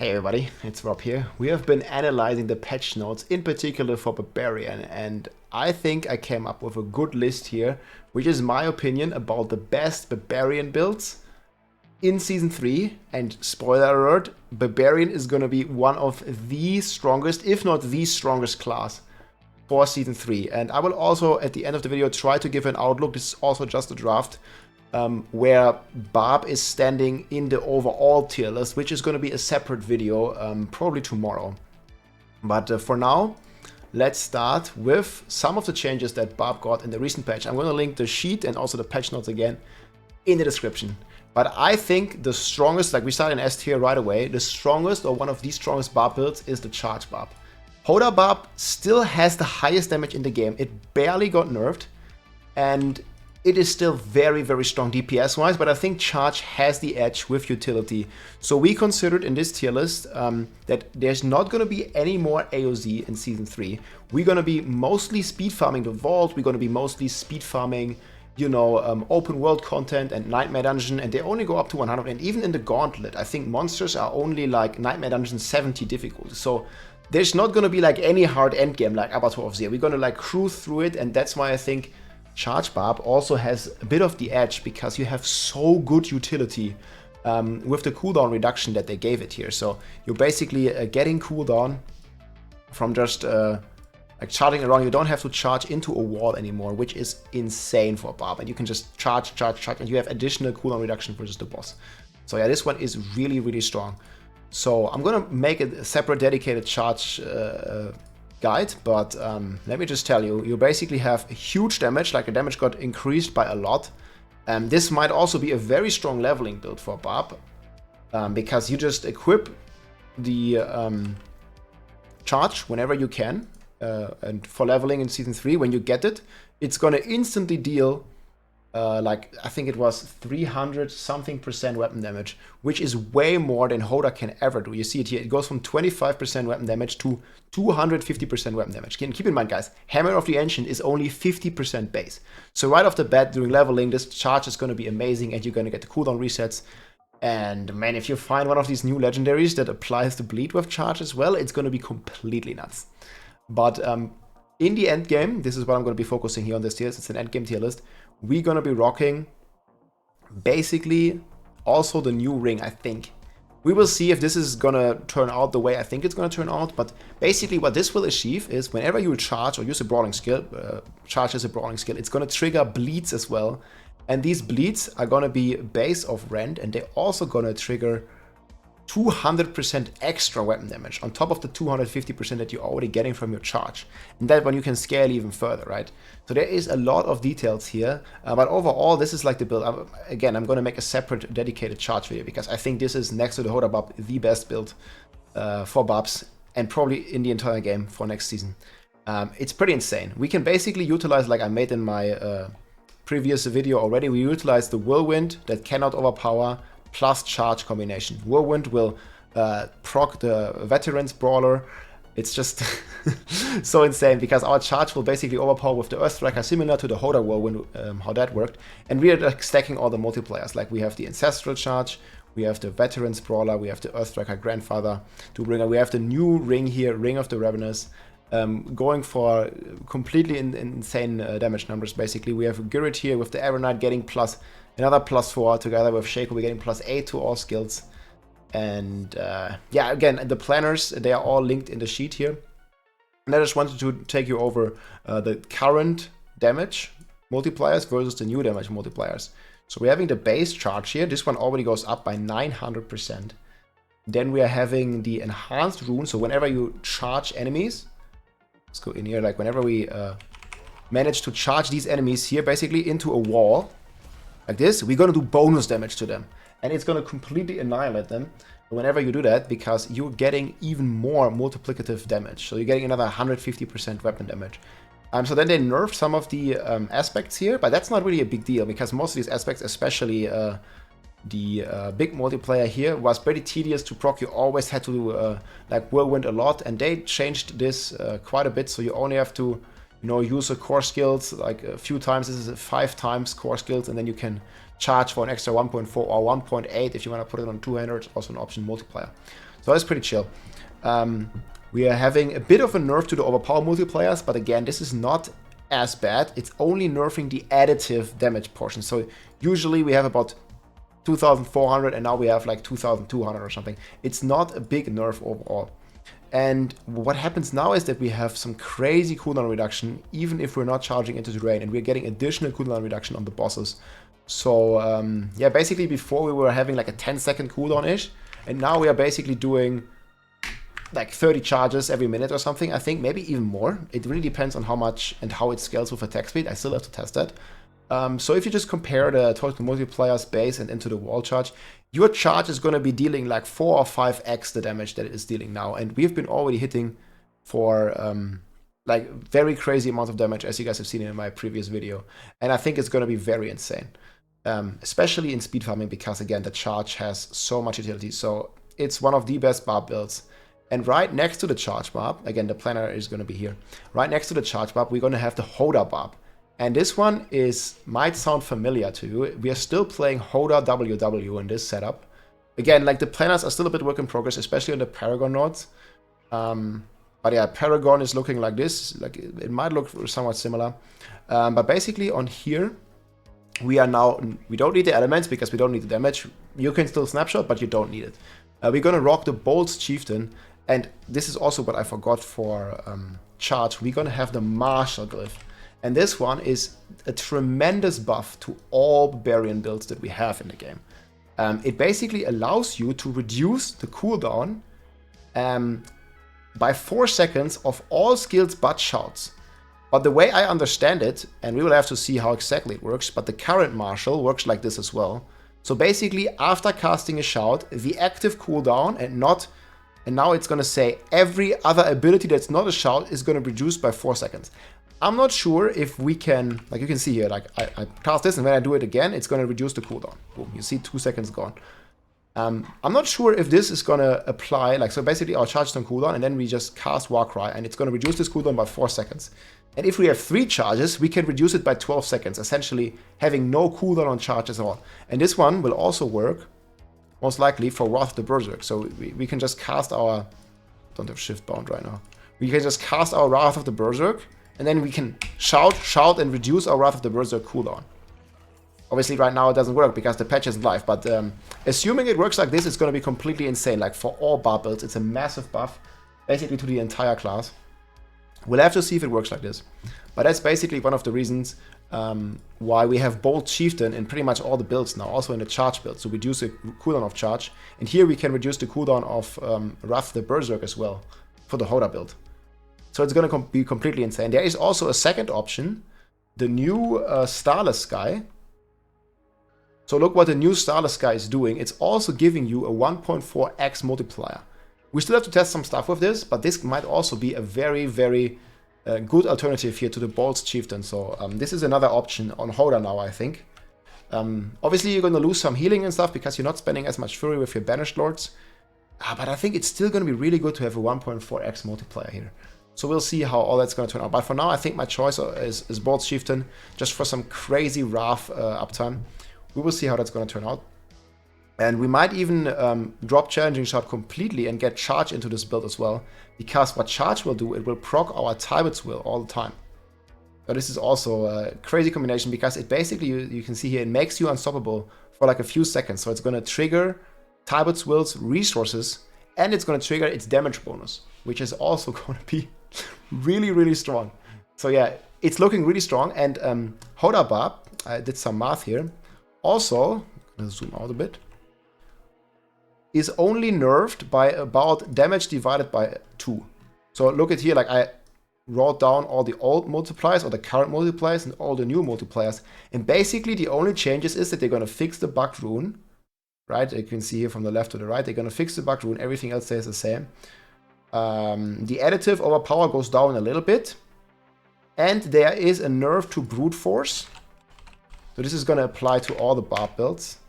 Hey everybody, it's Rob here. We have been analyzing the patch notes, in particular for Barbarian, and I think I came up with a good list here, which is my opinion about the best Barbarian builds in Season 3. And spoiler alert, Barbarian is going to be one of the strongest, if not the strongest class for Season 3. And I will also, at the end of the video, try to give an outlook. This is also just a draft. Where BARB is standing in the overall tier list, which is going to be a separate video, probably tomorrow. But for now, let's start with some of the changes that BARB got in the recent patch. I'm going to link the sheet and also the patch notes again in the description. But I think the strongest, like we start in S tier right away, the strongest or one of the strongest BARB builds is the charge BARB. Hoda BARB still has the highest damage in the game. It barely got nerfed, and it is still very, very strong DPS-wise, but I think Charge has the edge with utility. So we considered in this tier list that there's not going to be any more AOZ in Season 3. We're going to be mostly speed farming the Vault, we're going to be mostly speed farming, you know, open world content and Nightmare Dungeon, and they only go up to 100. And even in the Gauntlet, I think monsters are only like Nightmare Dungeon 70 difficulty. So there's not going to be like any hard endgame like Avatar of Zero. We're going to like cruise through it, and that's why I think Charge BARB also has a bit of the edge, because you have so good utility with the cooldown reduction that they gave it here. So you're basically getting cooldown from just like charging around. You don't have to charge into a wall anymore, which is insane for BARB. And you can just charge, and you have additional cooldown reduction versus the boss. So yeah, this one is really, really strong. So I'm gonna make a separate dedicated charge guide, but let me just tell you, you basically have huge damage, like the damage got increased by a lot. This might also be a very strong leveling build for BARB, because you just equip the charge whenever you can, and for leveling in Season 3, when you get it, it's gonna instantly deal like, I think it was 300 something % weapon damage, which is way more than Hoda can ever do. You see it here, it goes from 25% weapon damage to 250% weapon damage. Keep in mind, guys, Hammer of the Ancient is only 50% base. So right off the bat, during leveling, this charge is going to be amazing, and you're going to get the cooldown resets. And man, if you find one of these new legendaries that applies the bleed with charge as well, it's going to be completely nuts. But in the end game, this is what I'm going to be focusing here on this tier list. It's an end game tier list. We're going to be rocking basically also the new ring, I think. We will see if this is going to turn out the way I think it's going to turn out, but basically what this will achieve is whenever you charge or use a brawling skill, charge as a brawling skill, it's going to trigger bleeds as well. And these bleeds are going to be base of rend, and they're also going to trigger 200% extra weapon damage on top of the 250% that you're already getting from your charge. And that one you can scale even further, right? So there is a lot of details here, but overall this is like the build. Again, I'm going to make a separate dedicated charge video, because I think this is, next to the Hoda BARB, the best build for BARBs, and probably in the entire game for next season. It's pretty insane. We can basically utilize, like I made in my previous video already, we utilize the whirlwind that cannot overpower plus charge combination. Whirlwind will proc the Veterans Brawler. It's just so insane, because our charge will basically overpower with the Earthstriker, similar to the Hoda Whirlwind, how that worked. And we are like stacking all the multipliers. Like we have the Ancestral Charge, we have the Veterans Brawler, we have the Earthstriker Grandfather to bring. We have the new ring here, Ring of the Ravenous, going for completely insane damage numbers. Basically, we have Gurrit here with the Aeronite getting another +4, together with Shaco we're getting +8 to all skills. And yeah, again, the planners, they are all linked in the sheet here. And I just wanted to take you over the current damage multipliers versus the new damage multipliers. So we're having the base charge here. This one already goes up by 900%. Then we are having the enhanced rune. So whenever you charge enemies, let's go in here, like whenever we manage to charge these enemies here basically into a wall, like this, we're going to do bonus damage to them. And it's going to completely annihilate them whenever you do that, because you're getting even more multiplicative damage. So you're getting another 150% weapon damage. So then they nerfed some of the aspects here, but that's not really a big deal, because most of these aspects, especially the big multiplayer here, was pretty tedious to proc. You always had to like whirlwind a lot, and they changed this quite a bit. So you only have to, you know, use the core skills like a few times. This is 5 times core skills, and then you can charge for an extra 1.4 or 1.8 if you want to put it on 200, also an option multiplier. So that's pretty chill. We are having a bit of a nerf to the overpower multipliers, but again, this is not as bad. It's only nerfing the additive damage portion. So usually we have about 2,400 and now we have like 2,200 or something. It's not a big nerf overall. And what happens now is that we have some crazy cooldown reduction, even if we're not charging into terrain, and we're getting additional cooldown reduction on the bosses. So yeah, basically before we were having like a 10-second cooldown-ish, and now we are basically doing like 30 charges every minute or something. I think maybe even more. It really depends on how much and how it scales with attack speed. I still have to test that. So if you just compare the total multipliers base and into the wall charge, your charge is going to be dealing like 4 or 5x the damage that it is dealing now. And we've been already hitting for like very crazy amounts of damage, as you guys have seen in my previous video. And I think it's going to be very insane, especially in speed farming, because again, the charge has so much utility. So it's one of the best BARB builds. And right next to the charge BARB, again, the planner is going to be here. Right next to the charge BARB, we're going to have the Hoda BARB. And this one might sound familiar to you. We are still playing Hoda WW in this setup. Again, like the planners are still a bit work in progress, especially on the Paragon nodes. But yeah, Paragon is looking like this. Like it might look somewhat similar. But basically on here, we don't need the elements because we don't need the damage. You can still snapshot, but you don't need it. We're gonna rock the Bolt's Chieftain. And this is also what I forgot for charge. We're gonna have the Martial Glyph. And this one is a tremendous buff to all Barbarian builds that we have in the game. It basically allows you to reduce the cooldown by 4 seconds of all skills but shouts. But the way I understand it, and we will have to see how exactly it works, but the current Martial works like this as well. So basically, after casting a shout, the active cooldown and now it's going to say every other ability that's not a shout is going to reduce by 4 seconds. I'm not sure if we can, like you can see here, like I cast this and when I do it again, it's going to reduce the cooldown. Boom, you see 2 seconds gone. I'm not sure if this is going to apply, like so basically our charge on cooldown and then we just cast Warcry and it's going to reduce this cooldown by 4 seconds. And if we have 3 charges, we can reduce it by 12 seconds, essentially having no cooldown on charges at all. And this one will also work, most likely, for Wrath of the Berserk. So we can just cast our, don't have shift bound right now. We can just cast our Wrath of the Berserk, and then we can shout, and reduce our Wrath of the Berserk cooldown. Obviously, right now it doesn't work because the patch isn't live, but assuming it works like this, it's going to be completely insane. Like for all BARB builds, it's a massive buff, basically to the entire class. We'll have to see if it works like this. But that's basically one of the reasons why we have Bolt Chieftain in pretty much all the builds now, also in the charge build, to reduce the cooldown of charge. And here we can reduce the cooldown of Wrath of the Berserk as well for the Hoda build. So it's going to be completely insane. There is also a second option, the new Starless Sky. So look what the new Starless Sky is doing. It's also giving you a 1.4x multiplier. We still have to test some stuff with this, but this might also be a very, very good alternative here to the Bolt's Chieftain. So this is another option on Hoda now, I think. Obviously, you're going to lose some healing and stuff because you're not spending as much Fury with your Banished Lords. But I think it's still going to be really good to have a 1.4x multiplier here. So we'll see how all that's going to turn out. But for now, I think my choice is Bolt's Chieftain, just for some crazy Wrath uptime. We will see how that's going to turn out. And we might even drop Challenging Shot completely and get Charge into this build as well. Because what Charge will do, it will proc our Tybot's Will all the time. So this is also a crazy combination because it basically, you can see here, it makes you unstoppable for like a few seconds. So it's going to trigger Tybot's Will's resources and it's going to trigger its damage bonus, which is also going to be really, really strong. So yeah, it's looking really strong. And Hoda BARB, I did some math here, also, let's zoom out a bit, is only nerfed by about damage divided by 2. So look at here, like I wrote down all the old multipliers or the current multipliers and all the new multipliers. And basically the only changes is that they're going to fix the bugged rune, right? You can see here from the left to the right, they're going to fix the bugged rune. Everything else stays the same. The additive overpower goes down a little bit. And there is a nerf to brute force. So this is going to apply to all the BARB builds.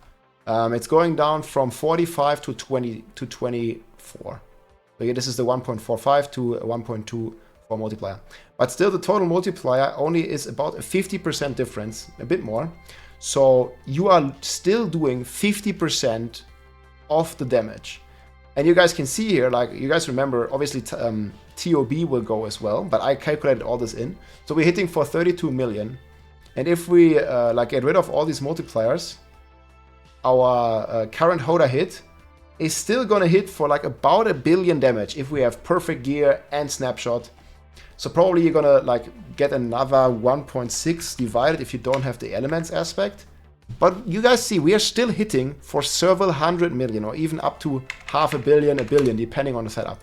It's going down from 45 to 20 to 24. So yeah, this is the 1.45 to 1.24 multiplier. But still, the total multiplier only is about a 50% difference, a bit more. So you are still doing 50% of the damage. And you guys can see here, like, you guys remember, obviously TOB will go as well, but I calculated all this in. So we're hitting for 32 million. And if we like get rid of all these multipliers, our current Hoda hit is still gonna hit for like about 1 billion damage if we have perfect gear and snapshot. So probably you're gonna like get another 1.6 divided if you don't have the elements aspect. But you guys see, we are still hitting for several 100 million or even up to 500 million, 1 billion, depending on the setup.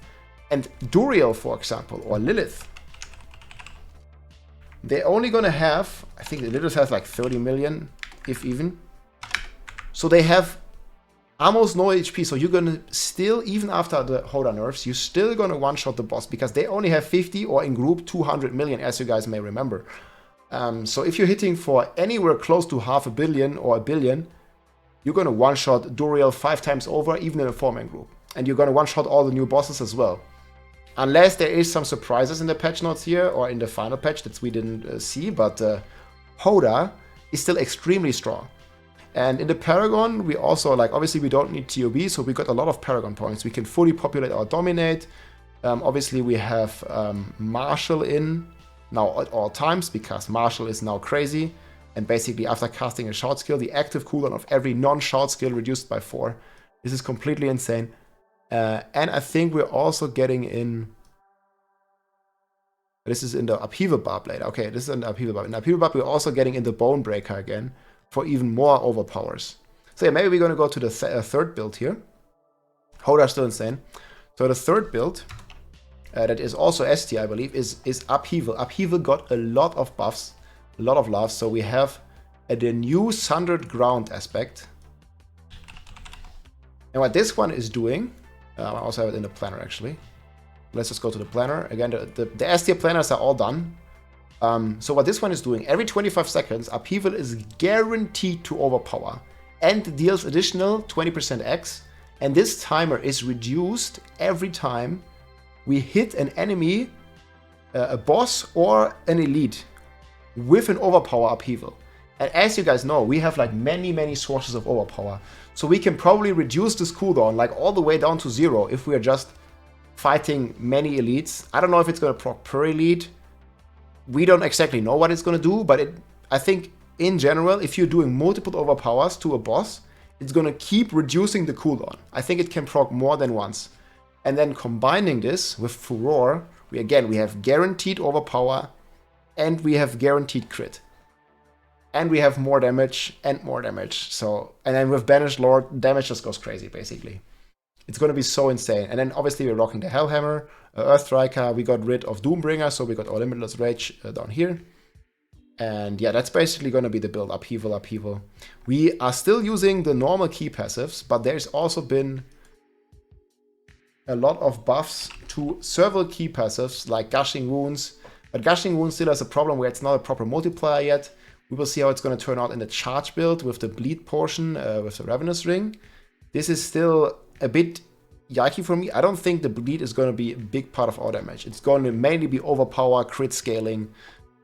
And Duriel, for example, or Lilith, they're only gonna have, I think Lilith has like 30 million, if even. So they have almost no HP, so you're gonna still, even after the Hoda nerfs, you're still gonna one-shot the boss because they only have 50 or in group 200 million, as you guys may remember. So if you're hitting for anywhere close to 500 million or 1 billion, you're gonna one-shot Duriel 5 times over, even in a 4-man group. And you're gonna one-shot all the new bosses as well. Unless there is some surprises in the patch notes here, or in the final patch that we didn't see, but Hoda is still extremely strong. And in the Paragon, we also, like, obviously we don't need TOB, so we got a lot of Paragon points. We can fully populate our Dominate. Obviously we have Martial in now at all times, because Martial is now crazy. And basically after casting a shout skill, the active cooldown of every non-shout skill reduced by 4. This is completely insane. And I think we're also getting in... This is in the Upheaval BARB later. Okay, this is in the Upheaval BARB. In the Upheaval BARB, we're also getting in the Bone Breaker again for even more overpowers. So yeah, maybe we're going to go to the third build here. Hoda's still insane. So the third build, that is also ST, I believe, is Upheaval. Upheaval got a lot of buffs, a lot of love. So we have the new Sundered Ground aspect. And what this one is doing, I also have it in the planner actually. Let's just go to the planner. Again, the S tier planners are all done. So what this one is doing, every 25 seconds, Upheaval is guaranteed to overpower and deals additional 20% X. And this timer is reduced every time we hit an enemy, a boss or an elite with an overpower Upheaval. And as you guys know, we have like many sources of overpower. So we can probably reduce this cooldown like all the way down to 0 if we are just fighting many elites. I don't know if it's going to proc per elite. We don't exactly know what it's going to do, but I think in general, if you're doing multiple overpowers to a boss, it's going to keep reducing the cooldown. I think it can proc more than once. And then combining this with Furor, we have guaranteed overpower and we have guaranteed crit. And we have more damage and more damage. So, and then with Banished Lord, damage just goes crazy, basically. It's going to be so insane. And then obviously we're rocking the Hellhammer, Earthstriker. We got rid of Doombringer, so we got our Limitless Rage down here. And yeah, that's basically going to be the build. Upheaval. We are still using the normal key passives, but there's also been a lot of buffs to several key passives, like Gushing Wounds. But Gushing Wounds still has a problem where it's not a proper multiplier yet. We will see how it's going to turn out in the charge build with the bleed portion, with the Ravenous Ring. This is still a bit yikey for me. I don't think the bleed is going to be a big part of our damage. It's going to mainly be overpower, crit scaling,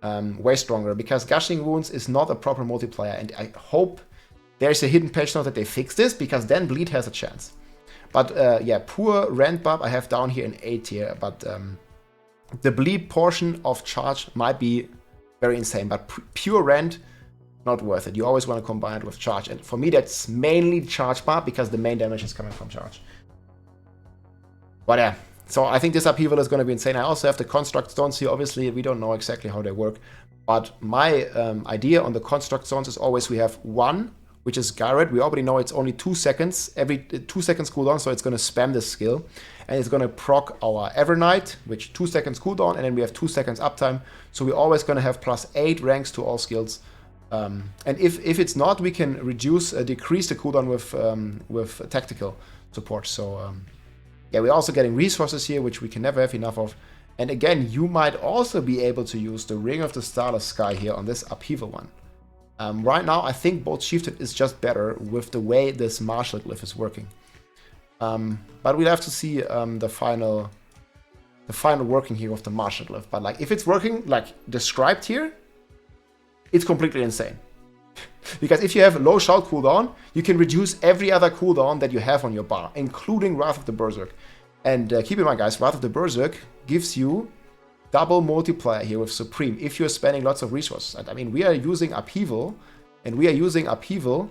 way stronger, because Gushing Wounds is not a proper multiplier. And I hope there's a hidden patch note that they fix this, because then bleed has a chance. But yeah, poor Rend Barb I have down here in A tier, but the bleed portion of charge might be very insane, but pure Rend, not worth it. You always want to combine it with charge. And for me, that's mainly charge bar, because the main damage is coming from charge. But yeah, so I think this Upheaval is going to be insane. I also have the Construct Stones here. Obviously, we don't know exactly how they work. But my idea on the Construct Stones is always we have one, which is Garrett. We already know it's only 2 seconds, every 2 seconds cooldown, so it's going to spam this skill. And it's going to proc our Evernight, which 2 seconds cooldown, and then we have 2 seconds uptime. So we're always going to have +8 ranks to all skills. And if it's not, we can decrease the cooldown with tactical support. So yeah, we're also getting resources here, which we can never have enough of. And again, you might also be able to use the Ring of the Starless Sky here on this Upheaval one. Right now, I think Bolt Shifted is just better with the way this Martial Glyph is working. But we'll have to see the final working here of the Martial Glyph. But like, if it's working like described here, it's completely insane. Because if you have a low shout cooldown, you can reduce every other cooldown that you have on your bar, including Wrath of the Berserk. And keep in mind, guys, Wrath of the Berserk gives you double multiplier here with Supreme if you're spending lots of resources. And I mean, we are using Upheaval, and we are using Upheaval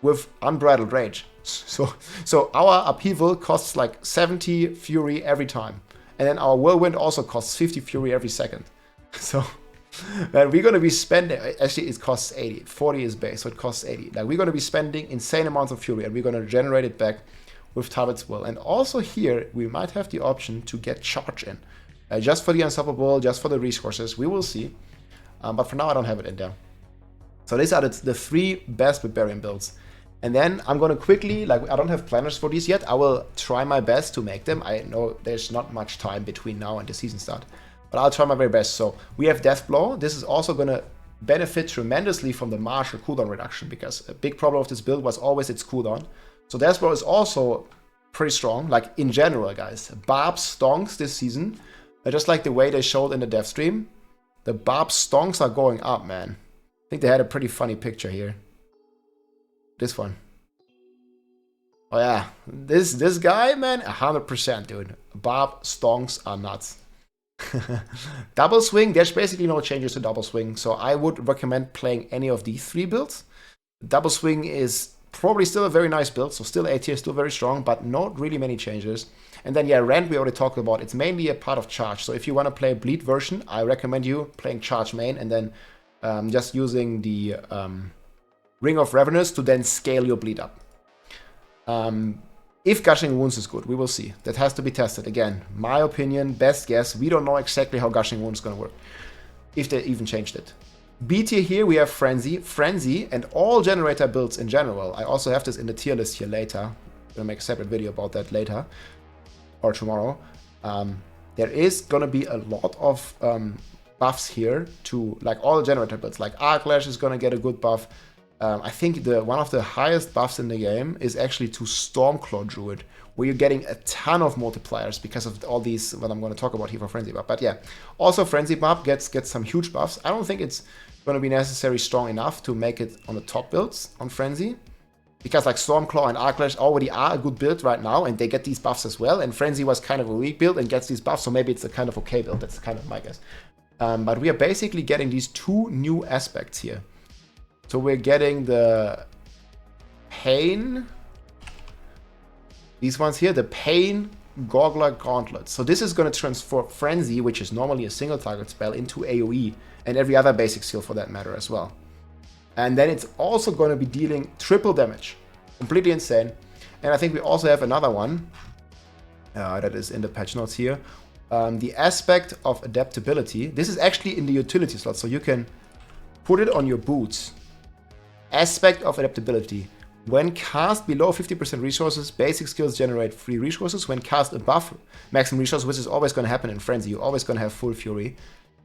with Unbridled Rage. So our Upheaval costs like 70 Fury every time. And then our Whirlwind also costs 50 Fury every second. So and we're going to be spending, actually it costs 80, 40 is base, so it costs 80. Like we're going to be spending insane amounts of Fury, and we're going to generate it back with Target's Will. And also here, we might have the option to get Charge in. Just for the Unstoppable, just for the resources, we will see. But for now, I don't have it in there. So these are the 3 best Barbarian builds. And then I'm going to quickly, like I don't have planners for these yet, I will try my best to make them. I know there's not much time between now and the season start, but I'll try my very best. So we have Deathblow. This is also going to benefit tremendously from the martial cooldown reduction, because a big problem of this build was always its cooldown. So Deathblow is also pretty strong, like in general, guys. BARB stonks this season, just like the way they showed in the dev stream. The BARB stonks are going up, man. I think they had a pretty funny picture here. This one. Oh yeah, this guy, man, 100%, dude. BARB stonks are nuts. Double swing, there's basically no changes to double swing, so I would recommend playing any of these 3 builds. Double swing is probably still a very nice build, so still A tier, still very strong, but not really many changes. And then yeah, Rend we already talked about. It's mainly a part of charge, so if you want to play a bleed version, I recommend you playing charge main and then just using the Ring of Revenants to then scale your bleed up. If Gushing Wounds is good, we will see. That has to be tested. Again, my opinion, best guess. We don't know exactly how Gushing Wounds is going to work, if they even changed it. B tier here, we have Frenzy, and all generator builds in general. I also have this in the tier list here later. I'm going to make a separate video about that later, or tomorrow. There is going to be a lot of buffs here to, like, all the generator builds. Like Arclash is going to get a good buff. I think one of the highest buffs in the game is actually to Stormclaw Druid, where you're getting a ton of multipliers because of all these, what I'm going to talk about here for Frenzy Buff. But yeah, also Frenzy Buff gets some huge buffs. I don't think it's going to be necessarily strong enough to make it on the top builds on Frenzy, because like Stormclaw and Arclash already are a good build right now, and they get these buffs as well, and Frenzy was kind of a weak build and gets these buffs, so maybe it's a kind of okay build. That's kind of my guess. But we are basically getting these 2 new aspects here. So we're getting the Pain, these ones here, the Pain Goggler Gauntlet. So this is going to transform Frenzy, which is normally a single target spell, into AoE, and every other basic skill for that matter as well. And then it's also going to be dealing triple damage. Completely insane. And I think we also have another one that is in the patch notes here. The Aspect of Adaptability. This is actually in the utility slot, so you can put it on your boots. Aspect of Adaptability. When cast below 50% resources, basic skills generate free resources. When cast above maximum resources, which is always going to happen in Frenzy, you're always going to have full fury.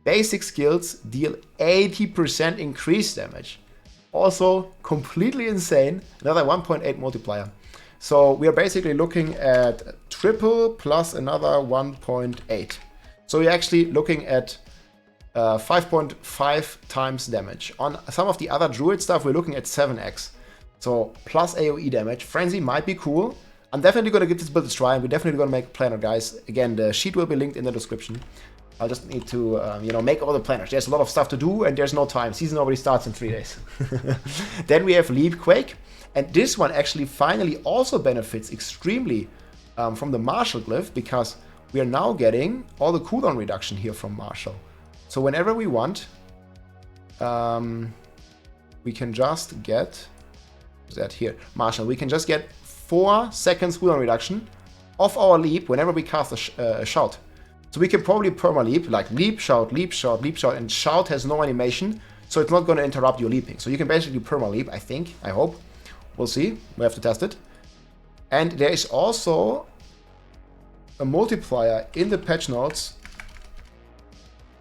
Basic skills deal 80% increased damage. Also completely insane. Another 1.8 multiplier. So we are basically looking at triple plus another 1.8. So we're actually looking at 5.5 times damage. On some of the other Druid stuff, we're looking at 7x. So plus AoE damage. Frenzy might be cool. I'm definitely going to give this build a try, and we're definitely going to make a planner, guys. Again, the sheet will be linked in the description. I'll just need to, make all the planners. There's a lot of stuff to do, and there's no time. Season already starts in 3 days. Then we have Leap Quake. And this one actually finally also benefits extremely from the Martial Glyph, because we are now getting all the cooldown reduction here from Martial. So whenever we want, we can just get that here, Martial. We can just get 4 seconds cooldown reduction of our leap whenever we cast a shout. So we can probably perma-leap, like leap, shout, leap, shout, leap, shout, and shout has no animation, so it's not going to interrupt your leaping. So you can basically perma-leap, I think, I hope. We'll see, we have to test it. And there is also a multiplier in the patch notes,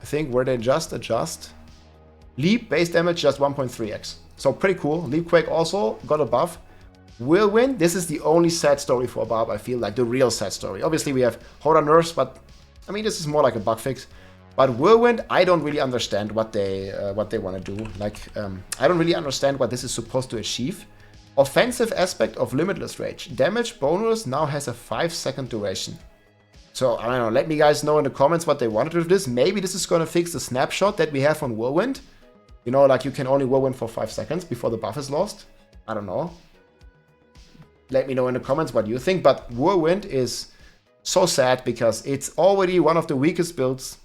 I think, where they just adjust. Leap base damage just 1.3x. So pretty cool. Leap Quake also got a buff. Whirlwind, this is the only sad story for BARB, I feel, like the real sad story. Obviously we have Horror Nerfs, but I mean, this is more like a bug fix. But Whirlwind, I don't really understand what they want to do. Like, I don't really understand what this is supposed to achieve. Offensive aspect of Limitless Rage. Damage bonus now has a 5-second duration. So, I don't know, let me guys know in the comments what they wanted with this. Maybe this is going to fix the snapshot that we have on Whirlwind. You know, like you can only Whirlwind for 5 seconds before the buff is lost. I don't know. Let me know in the comments what you think. But Whirlwind is so sad because it's already one of the weakest builds.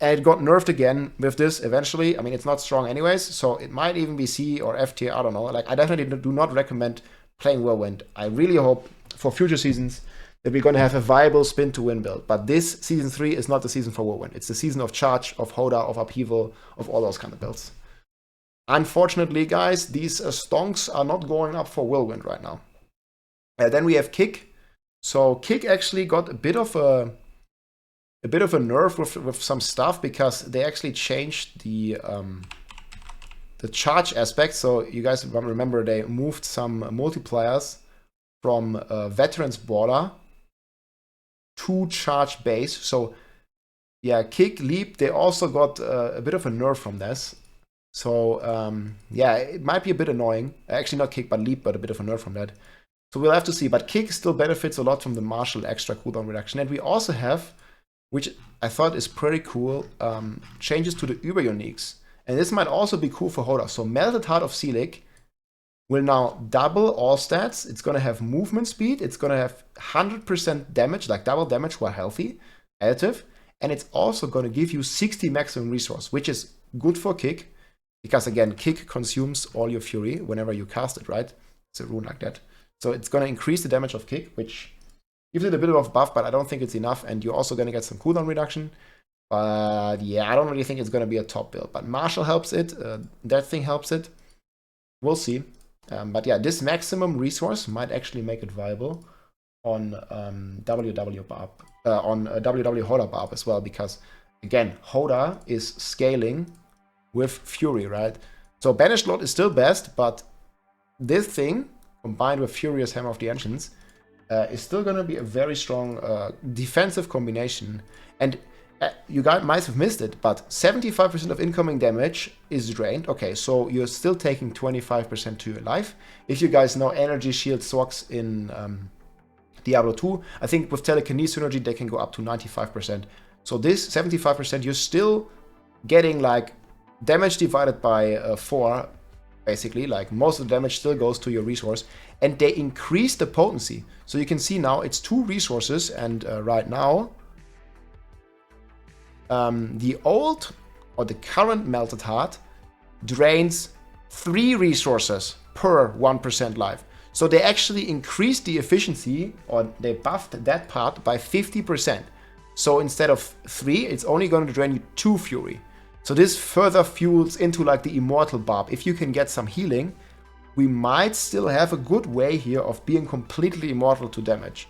And it got nerfed again with this eventually. I mean, it's not strong anyways, so it might even be C or F tier, I don't know. Like, I definitely do not recommend playing Whirlwind. I really hope for future seasons that we're going to have a viable spin to win build. But this season 3 is not the season for Whirlwind. It's the season of Charge, of Hoda, of Upheaval, of all those kind of builds. Unfortunately, guys, these stonks are not going up for Whirlwind right now. Then we have Kick. So Kick actually got a bit of a nerf with some stuff because they actually changed the charge aspect. So you guys remember they moved some multipliers from Veterans Border to charge base. So yeah, Kick, Leap, they also got a bit of a nerf from this. So yeah, it might be a bit annoying. Actually not Kick, but Leap got a bit of a nerf from that. So we'll have to see. But Kick still benefits a lot from the martial extra cooldown reduction. And we also have, which I thought is pretty cool, changes to the Uber Uniques. And this might also be cool for Hoda. So Melted Heart of Seelig will now double all stats. It's going to have movement speed. It's going to have 100% damage, like double damage while healthy, additive. And it's also going to give you 60 maximum resource, which is good for Kick. Because again, Kick consumes all your fury whenever you cast it, right? It's a rune like that. So it's going to increase the damage of Kick, which gives it a bit of buff, but I don't think it's enough. And you're also going to get some cooldown reduction. But yeah, I don't really think it's going to be a top build. But Marshall helps it. That thing helps it. We'll see. But yeah, this maximum resource might actually make it viable on WW Hoda Barb as well. Because again, Hoda is scaling with Fury, right? So Banished Lord is still best, but this thing, combined with Furious Hammer of the Ancients, is still going to be a very strong defensive combination. And you guys might have missed it, but 75% of incoming damage is drained. Okay, so you're still taking 25% to your life. If you guys know Energy Shield Sorcs in Diablo 2, I think with Telekinesis synergy they can go up to 95%. So this 75%, you're still getting like damage divided by 4, basically. Like most of the damage still goes to your resource. And they increase the potency. So you can see now it's 2 resources, and right now the old or the current Melted Heart drains 3 resources per 1% life. So they actually increased the efficiency, or they buffed that part by 50%. So instead of 3, it's only going to drain you 2 fury. So this further fuels into like the Immortal Barb. If you can get some healing, we might still have a good way here of being completely immortal to damage.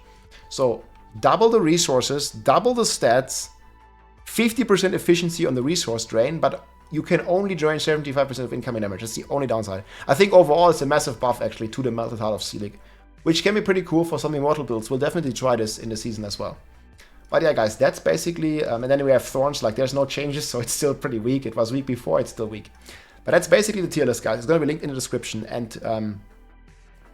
So double the resources, double the stats, 50% efficiency on the resource drain, but you can only drain 75% of incoming damage. That's the only downside. I think overall it's a massive buff actually to the Melted Heart of Seelig, which can be pretty cool for some immortal builds. We'll definitely try this in the season as well. But yeah, guys, that's basically, and then we have Thorns, like there's no changes, so it's still pretty weak. It was weak before, it's still weak. But that's basically the tier list, guys. It's going to be linked in the description. And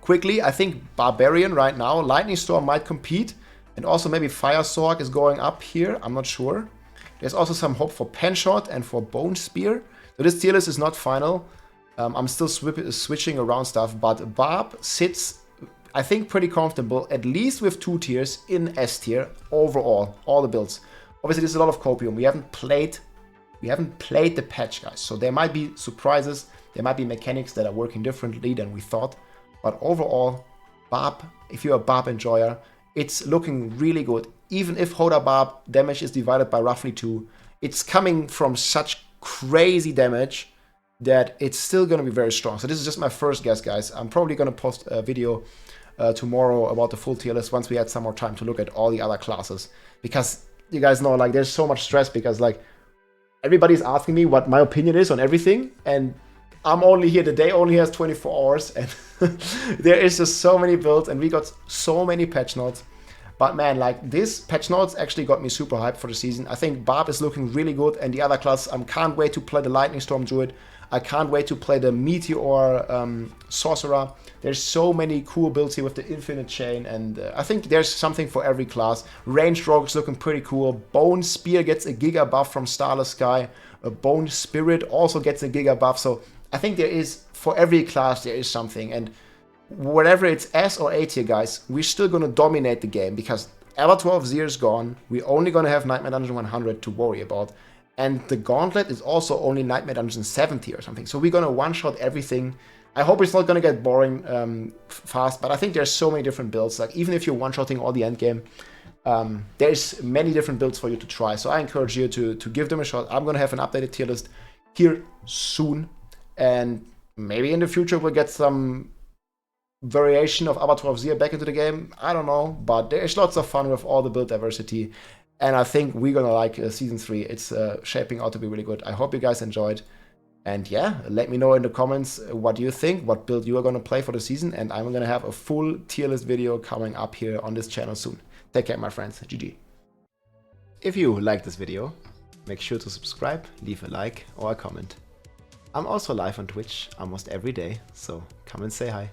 quickly, I think Barbarian right now, Lightning Storm might compete. And also maybe Fire Sorc is going up here, I'm not sure. There's also some hope for Penshot and for Bone Spear. So this tier list is not final. I'm still switching around stuff, but Barb sits, I think, pretty comfortable, at least with 2 tiers in S tier overall, all the builds. Obviously, there's a lot of copium. We haven't played the patch, guys. So there might be surprises. There might be mechanics that are working differently than we thought. But overall, Barb, if you're a Barb enjoyer, it's looking really good. Even if Hoda Barb damage is divided by roughly 2, it's coming from such crazy damage that it's still going to be very strong. So this is just my first guess, guys. I'm probably going to post a video tomorrow about the full tier list once we had some more time to look at all the other classes. Because you guys know, like, there's so much stress because, like, everybody's asking me what my opinion is on everything. And I'm only here, the day only has 24 hours. And there is just so many builds and we got so many patch notes. But man, like this patch notes actually got me super hyped for the season. I think BARB is looking really good, and the other class, I can't wait to play the Lightning Storm Druid. I can't wait to play the Meteor Sorcerer. There's so many cool builds here with the Infinite Chain, and I think there's something for every class. Ranged Rogue is looking pretty cool. Bone Spear gets a Giga buff from Starless Sky. A Bone Spirit also gets a Giga buff, so I think there is, for every class, there is something. And whatever it's S or A tier, guys, we're still going to dominate the game because Avatar 12 Zir is gone. We're only going to have Nightmare Dungeon 100 to worry about. And the Gauntlet is also only Nightmare Dungeon 70 or something. So we're going to one-shot everything. I hope it's not going to get boring fast, but I think there's so many different builds. Like, even if you're one-shotting all the endgame, there's many different builds for you to try. So I encourage you to give them a shot. I'm going to have an updated tier list here soon. And maybe in the future we'll get some variation of Avatar 12 Zir back into the game. I don't know, but there's lots of fun with all the build diversity. And I think we're gonna like Season 3. It's shaping out to be really good. I hope you guys enjoyed. And yeah, let me know in the comments what you think, what build you are gonna play for the season. And I'm gonna have a full tier list video coming up here on this channel soon. Take care, my friends. GG. If you liked this video, make sure to subscribe, leave a like or a comment. I'm also live on Twitch almost every day, so come and say hi.